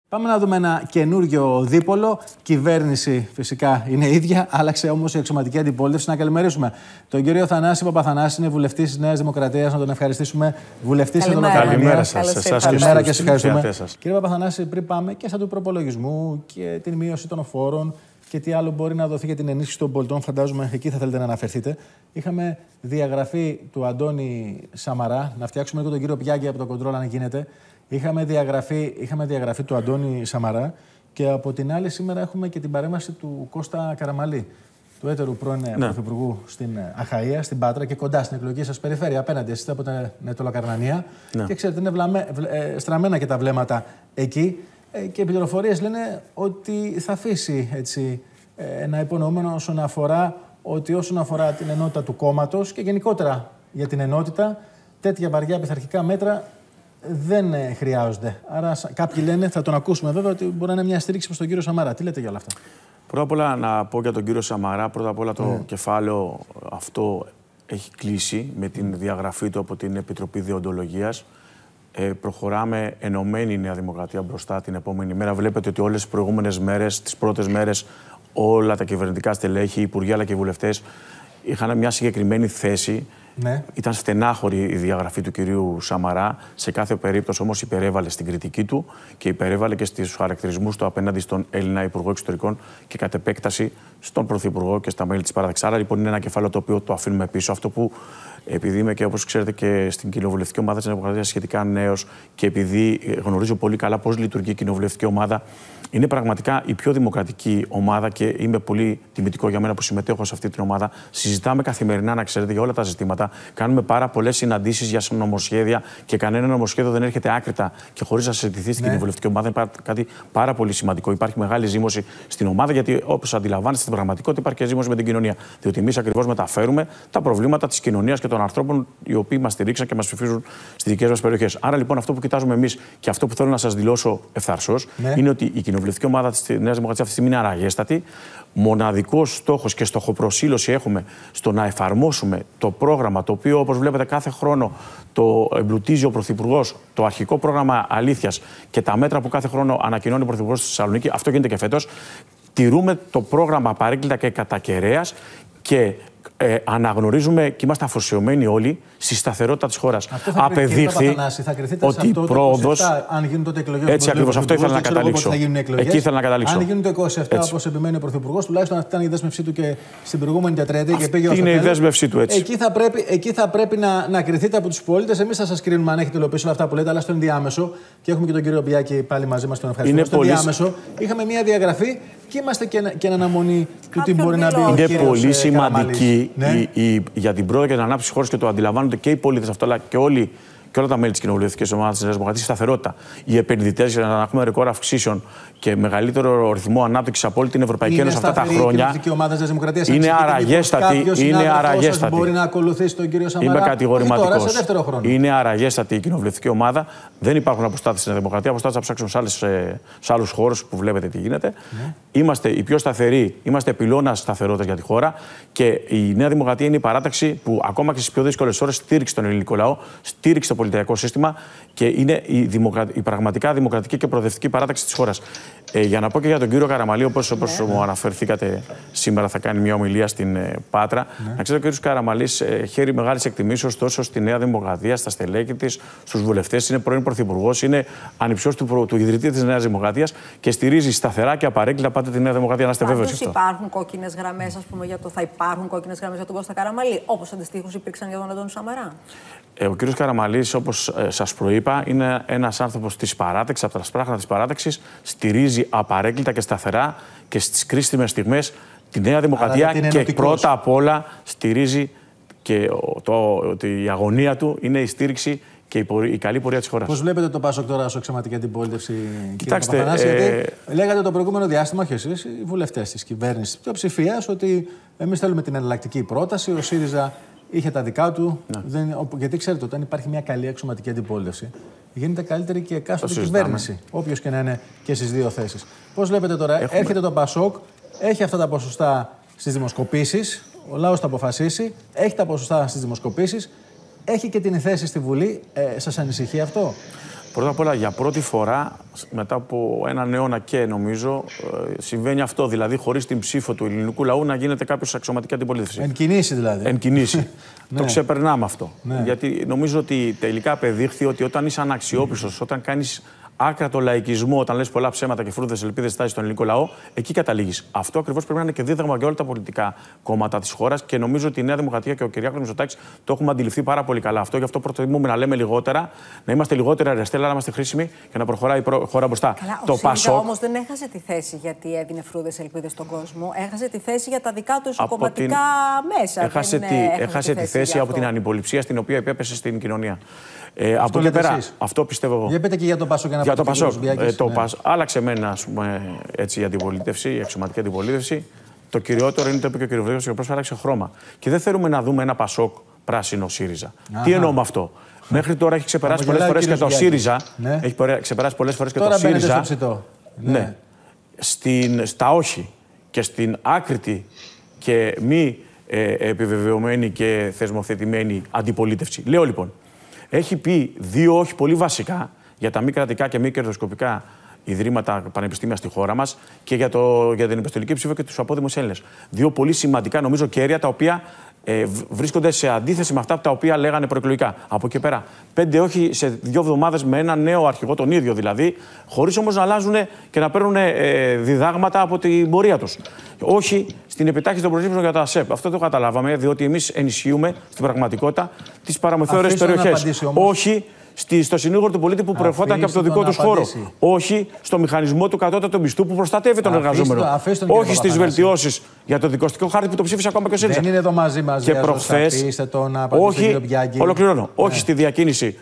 Πάμε να δούμε ένα καινούριο δίπολο. Κυβέρνηση φυσικά είναι ίδια, άλλαξε όμως η αξιωματική αντιπολίτευση. Να καλημερίσουμε τον κύριο Θανάση Παπαθανάση, είναι βουλευτής της Νέας Δημοκρατίας. Να τον ευχαριστήσουμε. Βουλευτής της Ολοκαρνανίας. Καλημέρα σας. Καλημέρα και σας ευχαριστούμε. Κύριε Παπαθανάση, πριν πάμε και στα του προπολογισμού και την μείωση των φόρων και τι άλλο μπορεί να δοθεί για την ενίσχυση των πολιτών, φαντάζομαι εκεί θα θέλετε να αναφερθείτε. Είχαμε διαγραφή του Αντώνη Σαμαρά, να φτιάξουμε λίγο τον κύριο Πιάγκη από το κοντρόλ, αν γίνεται. Είχαμε διαγραφή του Αντώνη Σαμαρά και από την άλλη σήμερα έχουμε και την παρέμβαση του Κώστα Καραμαλή, του έτερου πρώην Πρωθυπουργού στην Αχαΐα, στην Πάτρα και κοντά στην εκλογική σας περιφέρεια. Απέναντι εσείς από την Ολοκαρνανία. Και ξέρετε, είναι στραμμένα και τα βλέμματα εκεί. Και οι πληροφορίες λένε ότι θα αφήσει έτσι, ένα υπονοούμενο όσον αφορά την ενότητα του κόμματος και γενικότερα για την ενότητα, τέτοια βαριά πειθαρχικά μέτρα δεν χρειάζονται. Άρα κάποιοι λένε, θα τον ακούσουμε βέβαια, ότι μπορεί να είναι μια στήριξη προς τον κύριο Σαμαρά. Τι λέτε για όλα αυτά? Πρώτα απ' όλα να πω για τον κύριο Σαμαρά. Πρώτα απ' όλα το κεφάλαιο αυτό έχει κλείσει με την διαγραφή του από την Επιτροπή Δεοντολογίας. Προχωράμε ενωμένη η Νέα Δημοκρατία μπροστά την επόμενη μέρα. Βλέπετε ότι όλες τις προηγούμενες μέρες, τις πρώτες μέρες, όλα τα κυβερνητικά στελέχη, οι υπουργοί αλλά και οι βουλευτές είχαν μια συγκεκριμένη θέση. Ναι. Ήταν στενάχωρη η διαγραφή του κυρίου Σαμαρά. Σε κάθε περίπτωση όμως υπερέβαλε στην κριτική του και υπερέβαλε και στους χαρακτηρισμούς του απέναντι στον Έλληνα Υπουργό Εξωτερικών και κατ' επέκταση στον Πρωθυπουργό και στα μέλη της παράταξης. Άρα λοιπόν είναι ένα κεφάλαιο το οποίο το αφήνουμε πίσω. Αυτό που, επειδή είμαι και όπως ξέρετε και στην κοινοβουλευτική ομάδα της Δημοκρατίας σχετικά νέος και επειδή γνωρίζω πολύ καλά πώς λειτουργεί η κοινοβουλευτική ομάδα, είναι πραγματικά η πιο δημοκρατική ομάδα και είμαι πολύ τιμητικό για μένα που συμμετέχω σε αυτή την ομάδα. Συζητάμε καθημερινά, να ξέρετε, για όλα τα ζητήματα. Κάνουμε πάρα πολλές συναντήσεις για νομοσχέδια και κανένα νομοσχέδιο δεν έρχεται άκρητα και χωρίς να συζητηθεί στην κοινοβουλευτική ομάδα. Είναι κάτι πάρα πολύ σημαντικό. Υπάρχει μεγάλη ζήμωση στην ομάδα, γιατί όπως αντιλαμβάνεστε, στην πραγματικότητα υπάρχει και ζήμωση με την κοινωνία. Διότι εμείς ακριβώς μεταφέρουμε τα προβλήματα της κοινωνίας και των ανθρώπων οι οποίοι μας στηρίξαν και μας ψηφίζουν στις δικές μας περιοχές. Άρα λοιπόν αυτό που κοιτάζουμε εμείς και αυτό που θέλω να σας δηλώσω ευθαρσώς είναι ότι η κοινοβουλευτική ομάδα της Νέας Δημοκρατίας αυτή τη στιγμή είναι αραγέστατη. Μοναδικός στόχος και στοχοπροσήλωση έχουμε στο να εφαρμόσουμε το πρόγραμμα, το οποίο όπως βλέπετε κάθε χρόνο το εμπλουτίζει ο Πρωθυπουργός, το αρχικό πρόγραμμα αλήθειας και τα μέτρα που κάθε χρόνο ανακοινώνει ο Πρωθυπουργός στη Θεσσαλονίκη. Αυτό γίνεται και φέτος. Τηρούμε το πρόγραμμα παρέκκλητα και κατά κεραίας και αναγνωρίζουμε και είμαστε αφοσιωμένοι όλοι στη σταθερότητα της χώρας. Απεδείχθη ότι η πρόοδος. Αν γίνουν τότε εκλογές. Έτσι ακριβώς, αυτό ήθελα να καταλήξω. Εκεί ήθελα να καταλήξω. Αν γίνουν το 27, όπως επιμένει ο Πρωθυπουργός, τουλάχιστον αυτή ήταν η δέσμευσή του και στην προηγούμενη τετραετία και πήγε ως είναι η δέσμευσή του, έτσι. Εκεί θα πρέπει να κριθείτε από τους πολίτες. Εμείς θα σας κρίνουμε αν έχετε υλοποιήσει όλα αυτά που λέτε, αλλά στο ενδιάμεσο, και έχουμε και τον κύριο Πιάκη πάλι μαζί μας, τον ευχαριστούμε. Στο ενδιάμεσο είχαμε μια διαγραφή και είμαστε και εν αναμονή του τι μπορεί να μπει. Είναι πολύ σημαντική για την πρόοδο και την ανάπτυξη της χώρας και το αντιλαμβάνονται και οι πολίτες αυτό, αλλά και όλα τα μέλη της κοινοβουλευτικής ομάδας της Νέας Δημοκρατίας, σταθερότητα. Οι επενδυτές για να έχουμε ρεκόρ αυξήσεων και μεγαλύτερο ρυθμό ανάπτυξης από όλη την Ευρωπαϊκή Ένωση αυτά τα χρόνια. Είναι αραγέστατη. Μπορεί να ακολουθήσει τον κύριο Σαμαρά. Είμαι κατηγορηματικός. Είναι αραγέστατη η κοινοβουλευτική ομάδα. Δεν υπάρχουν αποστάτες στην Νέα Δημοκρατία. Αποστάτες θα ψάξουμε σε άλλους χώρους που βλέπετε τι γίνεται. Είμαστε οι πιο σταθεροί, είμαστε πυλώνας σταθερότητας για τη χώρα και η Νέα Δημοκρατία είναι η παράταξη που ακόμα και στις πιο δύσκολες ώρες στήριξε τον ελληνικό λαό, στήριξε το πολιτικό σύστημα και είναι η πραγματικά δημοκρατική και προοδευτική παράταξη της χώρας. Για να πω και για τον κύριο Καραμαλή, όπως μου αναφερθήκατε, σήμερα θα κάνει μια ομιλία στην Πάτρα. Να ξέρετε, ο κύριος Καραμαλής χαίρει μεγάλης εκτιμήσεως τόσο στη Νέα Δημοκρατία, στα στελέχη της, στους βουλευτές. Είναι πρώην πρωθυπουργός, είναι ανιψιός του ιδρυτή της Νέας Δημοκρατίας και στηρίζει σταθερά και απαρέγκλητα πάντα τη Νέα Δημοκρατία. Να είστε βέβαιοι γι' αυτό. Υπάρχουν κόκκινες γραμμές, ας πούμε, θα υπάρχουν κόκκινες γραμμές για τον Κώστα Καραμαλή, όπως αντιστοίχως υπήρξαν για τον Αντώνη Σαμαρά? Ο κύριος Καραμαλής, όπως σας προείπα, είναι ένας άνθρωπος της παράταξης, από τα σπράχνα της παράταξης, στηρίζει απαρέγκλητα και σταθερά και στις κρίσιμες στιγμές τη Νέα Δημοκρατία και πρώτα απ' όλα στηρίζει και ότι η αγωνία του είναι η στήριξη και η καλή πορεία της χώρας. Πώς βλέπετε το ΠΑΣΟΚ τώρα ως αξιωματική αντιπολίτευση, κύριε Παπαθανάση? Γιατί λέγατε το προηγούμενο διάστημα, όχι εσείς, οι βουλευτές της κυβέρνησης, της πλειοψηφίας, ότι εμείς θέλουμε την εναλλακτική πρόταση, ο ΣΥΡΙΖΑ είχε τα δικά του. Γιατί ξέρετε, όταν υπάρχει μια καλή αξιωματική αντιπολίτευση, γίνεται καλύτερη και εκάστοτε κυβέρνηση. Όποιος και να είναι και στις δύο θέσεις. Πώς βλέπετε τώρα, έρχεται το ΠΑΣΟΚ, έχει αυτά τα ποσοστά στις δημοσκοπήσεις, ο λαός θα αποφασίσει, έχει τα ποσοστά στις δημοσκοπήσεις, έχει και την θέση στη Βουλή. Σας ανησυχεί αυτό? Πρώτα απ' όλα, για πρώτη φορά, μετά από έναν αιώνα και νομίζω, συμβαίνει αυτό. Δηλαδή, χωρίς την ψήφο του ελληνικού λαού να γίνεται κάποιος αξιωματική αντιπολίτευση. Εν κινήσει δηλαδή. Εν κινήσει. Ναι. Το ξεπερνάμε αυτό. Ναι. Γιατί νομίζω ότι τελικά απεδείχθη ότι όταν είσαι αναξιόπιστος, όταν κάνεις άκρατο λαϊκισμό, όταν λες πολλά ψέματα και φρούδες ελπίδες στάσεις στον ελληνικό λαό, εκεί καταλήγεις. Αυτό ακριβώς πρέπει να είναι και δίδαγμα για όλα τα πολιτικά κόμματα της χώρας και νομίζω ότι η Νέα Δημοκρατία και ο Κυριάκος Μητσοτάκης το έχουμε αντιληφθεί πάρα πολύ καλά αυτό. Γι' αυτό προτιμούμε να λέμε λιγότερα, να είμαστε λιγότερα αριστερά, να είμαστε χρήσιμοι και να προχωράει η χώρα μπροστά. Καλά, το ΠΑΣΟΚ όμως δεν έχασε τη θέση γιατί έδινε φρούδες ελπίδες στον κόσμο. Έχασε τη θέση για τα δικά του κομματικά μέσα. Έχασε τη θέση από την ανυποληψία στην οποία υπέπεσε στην κοινωνία. Από εκεί πέρα, αυτό πιστεύω. Για πείτε και για το ΠΑΣΟΚ και για το ΠΑΣΟΚ. Ναι. Άλλαξε εμένα, ας πούμε, έτσι, η αντιπολίτευση, η αξιωματική αντιπολίτευση. Το κυριότερο είναι το είπε και ο κ. Βρύγος και πρόσφατα άλλαξε χρώμα. Και δεν θέλουμε να δούμε ένα ΠΑΣΟΚ πράσινο ΣΥΡΙΖΑ. Τι εννοώ με αυτό. Μέχρι τώρα έχει ξεπεράσει πολλές φορές και το ΣΥΡΙΖΑ. Ναι. Έχει ξεπεράσει πολλές φορές και το ΣΥΡΙΖΑ. Ναι. Στα όχι και στην άκρητη και μη επιβεβαιωμένη και θεσμοθετημένη αντιπολίτευση. Λέω λοιπόν. Έχει πει δύο όχι πολύ βασικά για τα μη κρατικά και μη κερδοσκοπικά ιδρύματα πανεπιστήμια στη χώρα μας και για την επιστολική ψήφο και τους απόδημους Έλληνες. Δύο πολύ σημαντικά, νομίζω, κέρια τα οποία βρίσκονται σε αντίθεση με αυτά τα οποία λέγανε προεκλογικά. Από εκεί πέρα, 5 όχι σε 2 εβδομάδες με ένα νέο αρχηγό, τον ίδιο δηλαδή, χωρίς όμως να αλλάζουν και να παίρνουν διδάγματα από την πορεία τους. Όχι στην επιτάχυνση των προσλήψεων για τα ΑΣΕΠ. Αυτό το καταλάβαμε, διότι εμείς ενισχύουμε στην πραγματικότητα τις παραμεθόριες περιοχές. Όχι στο συνήγορο του πολίτη που προερχόταν και από το δικό του χώρο. Όχι στο μηχανισμό του κατώτατου μισθού που προστατεύει τον εργαζόμενο. Όχι στις βελτιώσεις για το δικοστικό χάρτη που το ψήφισε ακόμα και ο ΣΥΡΙΖΑ. Δεν είναι εδώ μαζί μας. Και προχθές. Όχι, όχι στη διακίνηση.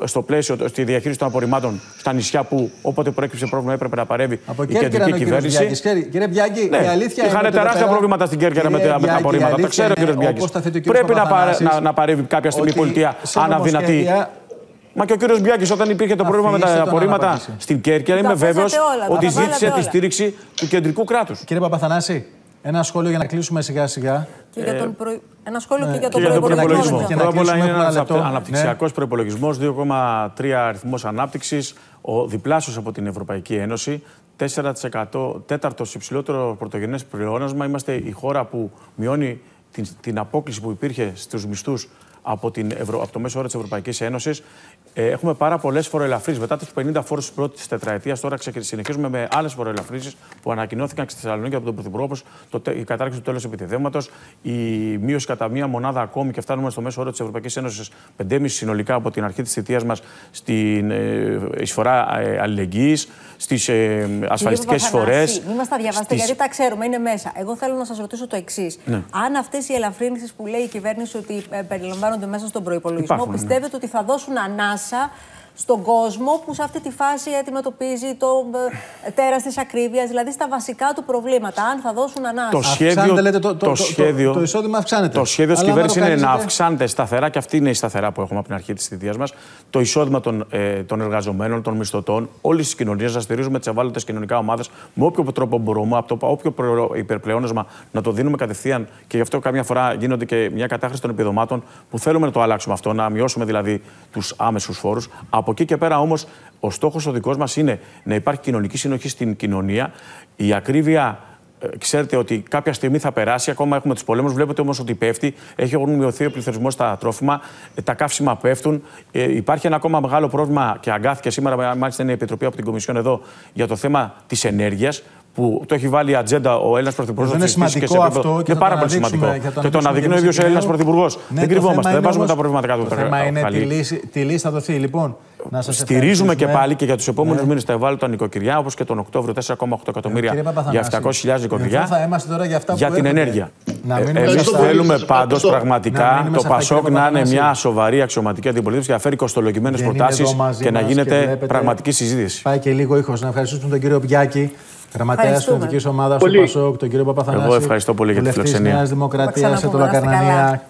Στο πλαίσιο, στη διαχείριση των απορριμμάτων στα νησιά που όποτε προέκυψε πρόβλημα έπρεπε να παρέμβει η κεντρική κυβέρνηση. Κύριε Μπιάγκη, η αλήθεια είναι. Είχαν τεράστια προβλήματα στην Κέρκυρα με τα απορρίμματα. Το ξέρω, κύριε Μπιάγκη. Πρέπει να παρέμβει κάποια στιγμή η πολιτεία αν αδυνατεί. Μα και ο κύριος Μπιάκης, όταν υπήρχε το πρόβλημα με τα απορρίμματα στην Κέρκυρα, είμαι βέβαιος ότι ζήτησε τη στήριξη του κεντρικού κράτους. Κύριε Παπαθανάση, ένα σχόλιο για να κλείσουμε σιγά-σιγά. Ένα σχόλιο και για τον προϋπολογισμό. Πρώτα απ' όλα είναι ένας αναπτυξιακός προϋπολογισμός, 2,3 αριθμός ανάπτυξης, ο διπλάσιος από την Ευρωπαϊκή Ένωση, 4%, τέταρτος υψηλότερο πρωτογενές πλεόνασμα. Είμαστε η χώρα που μειώνει την απόκλιση που υπήρχε στους μισθούς από το μέσο όρο της Ευρωπαϊκής Ένωσης. Έχουμε πάρα πολλές φοροελαφρύσεις. Μετά τους 50 φόρους της πρώτης τετραετίας, τώρα συνεχίζουμε με άλλες φοροελαφρύσεις που ανακοινώθηκαν και στη Θεσσαλονίκη από τον Πρωθυπουργό, όπως η κατάργηση του τέλους επιτιδεύματος, η μείωση κατά μία μονάδα ακόμη και φτάνουμε στο μέσο όρο της Ευρωπαϊκής Ένωσης 5,5 συνολικά από την αρχή της θητείας μας στην εισφορά αλληλεγγύης, στις ασφαλιστικές εισφορές. Μην μας τα διαβάσετε, γιατί τα ξέρουμε, είναι μέσα. Εγώ θέλω να σας ρωτήσω το εξής. Ναι. Αν αυτές οι ελαφρύνσεις που λέει η κυβέρνηση ότι περιλαμβάνονται μέσα στον προϋπολογισμό, πιστεύετε ότι θα δώσουν ανάσα στον κόσμο που σε αυτή τη φάση αντιμετωπίζει το τέρας της ακρίβειας, δηλαδή στα βασικά του προβλήματα, αν θα δώσουν ανάσα. Το εισόδημα αυξάνεται. Το σχέδιο της κυβέρνησης είναι να αυξάνεται σταθερά, και αυτή είναι η σταθερά που έχουμε από την αρχή της θητείας μας, το εισόδημα των εργαζομένων, των μισθωτών, όλης της κοινωνίας, να στηρίζουμε τις ευάλωτες κοινωνικά ομάδες με όποιο τρόπο μπορούμε, από το όποιο υπερπλεόνασμα να το δίνουμε κατευθείαν, και γι' αυτό καμιά φορά γίνονται και μια κατάχρηση των επιδομάτων που θέλουμε να το αλλάξουμε αυτό, να μειώσουμε δηλαδή τους άμεσους φόρους. Από εκεί και πέρα όμως, ο στόχος ο δικός μας είναι να υπάρχει κοινωνική συνοχή στην κοινωνία. Η ακρίβεια, ξέρετε ότι κάποια στιγμή θα περάσει. Ακόμα έχουμε τους πολέμους. Βλέπετε όμως ότι πέφτει. Έχει μειωθεί ο πληθωρισμός στα τρόφιμα. Τα καύσιμα πέφτουν. Υπάρχει ένα ακόμα μεγάλο πρόβλημα και αγκάθηκε σήμερα, μάλιστα είναι η Επιτροπή από την Κομισιόν εδώ, για το θέμα της ενέργειας, που το έχει βάλει η ατζέντα ο Έλληνας Πρωθυπουργός. Είναι σημαντικό αυτό. Είναι πάρα πολύ σημαντικό. Και το αναδεικνύει ο ίδιος ο Έλληνας Πρωθυπουργός. Δεν κρυβόμαστε. Δεν βάζουμε τα προβλήματα κάτω από το θέμα. Είναι τη λύση θα δοθεί. Λοιπόν, στηρίζουμε και πάλι και για τους επόμενους μήνες τα ευάλωτα νοικοκυριά, όπως και τον Οκτώβριο 4,8 εκατομμύρια για 700.000 νοικοκυριά για την ενέργεια. Εμείς θέλουμε πάντως πραγματικά το ΠΑΣΟΚ να είναι μια σοβαρή αξιωματική αντιπολίτευση και να φέρει κοστολογημένες προτάσεις και να γίνεται πραγματική συζήτηση. Πάει και λίγο ήχος. Να ευχαριστήσουμε τον κύριο Μπιάκη, γραμματέας της πολιτικής ομάδας του ΠΑΣΟΚ, τον κύριο Παπαθανάση. Εγώ ευχαριστώ πολύ για τη φιλοξενία. Νέας Δημοκρατίας σε Τολοκαρνανία.